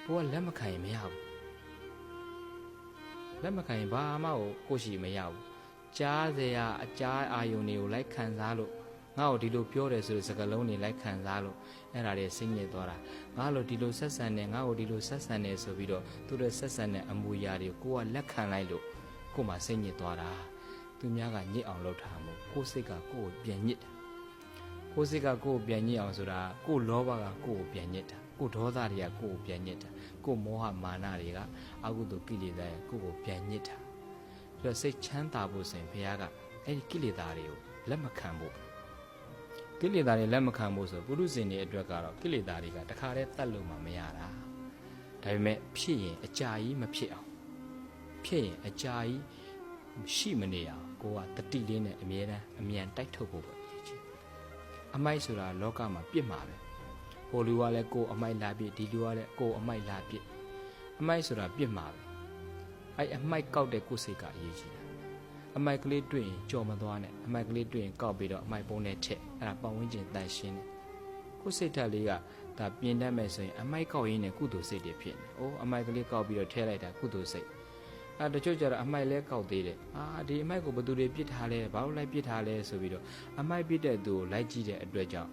ကိုကလက်မခံရင်မရဘူးလက်မခံရင်ဘာမှကိုရှိမရဘူးကြားစရာအကြားအာယုန်တွေကိုလိုက်ခံစားလို့ငါ့ကိုဒီလိုပြောတယ်ဆိုတဲ့စကားလုံးတွေလိုက်ခံစားလို့အဲ့ဒါတွေစိတ်ညစ်သွားတာငါ့လိုဒီလိုဆက်ဆံနေငါ့ကိုဒီလိုဆက်ဆံနေဆိုပြီးတော့သူတို့ဆက်ဆံတဲ့အမူအရာတွေကိုကလက်ခံလိုက်လို့ကို့မှာစိတ်ညစ်သွားတာသူများကညစ်အောင်လုပ်ထားမို့ကိုယ်စိတ်ကကိုယ်ကိုပြန်ညစ်တာကိုယ်စိတ်ကကိုယ်ကိုပြန်ညစ်အောင်ဆိုတာကိုယ်လောဘကကိုယ်ကိုပြန်ညစ်တာကိုယ်ဒေါသတွေကကိုယ်ကိုပြန်ညစ်တာကိုယ်မောဟမာနတွေကအကုသိုလ်ကိလေသာတွေကိုယ်ကိုပြန်ညစ်တာပြီးတော့စိတ်ချမ်းသာဖို့ဆိုရင်ဘုရားကအဲ့ဒီကိလေသာတွေကိုလက်မခံဖို့ကိလေသာတွေလက်မခံဖို့ဆိုပုရုဇဉ်တွေအတွက်ကတော့ကိလေသာတွေကတခါတည်းတတ်လို့မှမရတာဒါပေမဲ့ဖြစ်ရင်အကြာကြီးမဖြစ်အောင်ဖြစ်ရင်အကြာကြီးရှိမနေအောင်ကိုကတတိလေးနဲ့အမြဲတမ်းအမြန်တိုက်ထုတ်ဖို့ပဲအရေးကြီးအမိုက်ဆိုတာလောကမှာပြစ်မှာပဲဟိုလူကလည်းကိုယ်အမိုက်လာပြစ်ဒီလူကလည်းကိုယ်အမိုက်လာပြစ်အမိုက်ဆိုတာပြစ်မှာပဲအဲ့အမိုက်ကောက်တဲ့ကိုယ်စိတ်ကအရေးကြီးတယ်အမိုက်ကလေးတွေ့ရင်ကြော်မသွားနဲ့အမိုက်ကလေးတွေ့ရင်ကောက်ပြီးတော့အမိုက်ပုံးနဲ့ထည့်အဲ့ဒါပတ်ဝန်းကျင်တန်ရှင်းတယ်ကိုယ်စိတ်ဓာတ်လေးကဒါပြင်တတ်မယ်ဆိုရင်အမိုက်ကောက်ရင်းနဲ့ကုသိုလ်စိတ်တွေဖြစ်နေ။အိုးအမိုက်ကလေးကောက်ပြီးတော့ထည့်လိုက်တာကုသိုလ်စိတ်။တချို့ကျတော့အမိုက်လဲကောက်သေးတယ်။ဒီအမိုက်ကိုဘယ်သူတွေပြစ်ထားလဲဘာလို့လိုက်ပြစ်ထားလဲဆိုပြီးတော့အမိုက်ပြစ်တဲ့သူကိုလိုက်ကြည့်တဲ့အတွက်ကြောင့်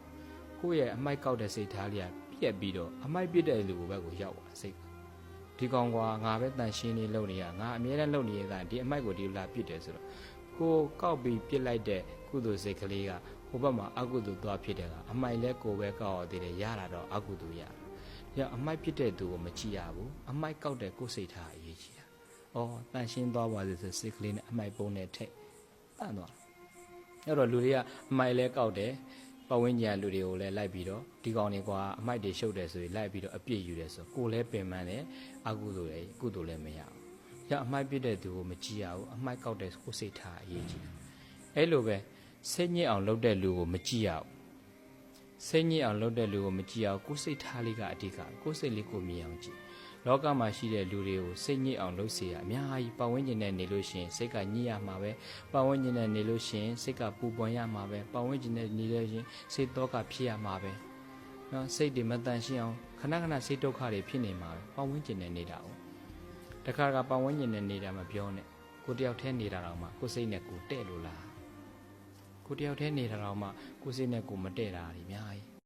ကိုယ့်ရဲ့အမိုက်ကောက်တဲ့စိတ်ထားလေးကပြက်ပြီးတော့အမိုက်ပြစ်တဲ့လူကိုဘက်ကိုရောက်သွားစိတ်။ဒီကောင်ကငါပဲတန်ရှင်းနေလုပ်နေရငါအမြဲတမ်းလုပ်နေရတာဒီအမိုက်ကိုဒီလာပြစ်တယ်ဆိုတော့ကိုကောက်ပြီးပြစ်လိုက်တဲ့ကုသိုလ်စိတ်ကလေးကဟိုဘက်မှာအကုသိုလ်သွားဖြစ်တယ်ကအမိုက်လဲကိုပဲကောက်ရသေးတယ်ရတာတော့အကုသိုလ်ရ။အမိုက်ပြစ်တဲ့သူကိုမကြည့်ရဘူးအမိုက်ကောက်တဲ့ကိုယ်စိတ်ထားအရေးကြီးတာ။အော်တန်ရှင်းသွားပါစေဆိုစိတ်ကလေးနဲ့အမိုက်ပုံးနဲ့ထိတ်တန့်သွား။အဲ့တော့လူတွေကအမိုက်လဲကောက်တယ်ပတ်ဝန်းကျင်လူတွေကိုလည်းလိုက်ပြီးတော့ဒီကောင်တွေကအမိုက်တွေရှုပ်တယ်ဆိုရင်လိုက်ပြီးတော့အပြစ်ယူတယ်ဆိုကိုလည်းပင်ပန်းတယ်အကုသိုလ်လည်းကုသိုလ်လည်းမရဘူး။အမိုက်ပြစ်တဲ့သူကိုမကြည့်ရဘူးအမိုက်ကောက်တဲ့ကိုယ်စိတ်ထားအရေးကြီးတယ်။အဲ့လိုပဲစိတ်ညစ်အောင်လုပ်တဲ့လူကိုမကြည့်ရဘူးစိတ်ညစ်အောင်လုပ်တဲ့လူကိုမကြည့်အောင်ကိုယ်စိတ်ထားလေးကအဓိကကိုယ်စိတ်လေးကိုမြင်အောင်ကြည့်လောကမှာရှိတဲ့လူတွေကိုစိတ်ညစ်အောင်လုပ်စေရအများကြီးပတ်ဝန်းကျင်နဲ့နေလို့ရှိရင်စိတ်ကညစ်ရမှာပဲပတ်ဝန်းကျင်နဲ့နေလို့ရှိရင်စိတ်ကပူပွန်ရမှာပဲပတ်ဝန်းကျင်နဲ့နေလို့ရှိရင်စိတ်တော့ကဖြစ်ရမှာပဲနော်စိတ်တွေမတန်ရှင်းအောင်ခဏခဏစိတ်ဒုက္ခတွေဖြစ်နေမှာပဲပတ်ဝန်းကျင်နဲ့နေတာ哦တခါကပတ်ဝန်းကျင်နဲ့နေတာမပြောနဲ့ကိုတယောက်တည်းနေတာတော့မှကိုယ်စိတ်နဲ့ကိုယ်တဲ့လို့လားကိုတယောက်တည်းနေတာတော့မှကိုယ်စိတ်နဲ့ကိုယ်မတည့်တာတွေအများကြီး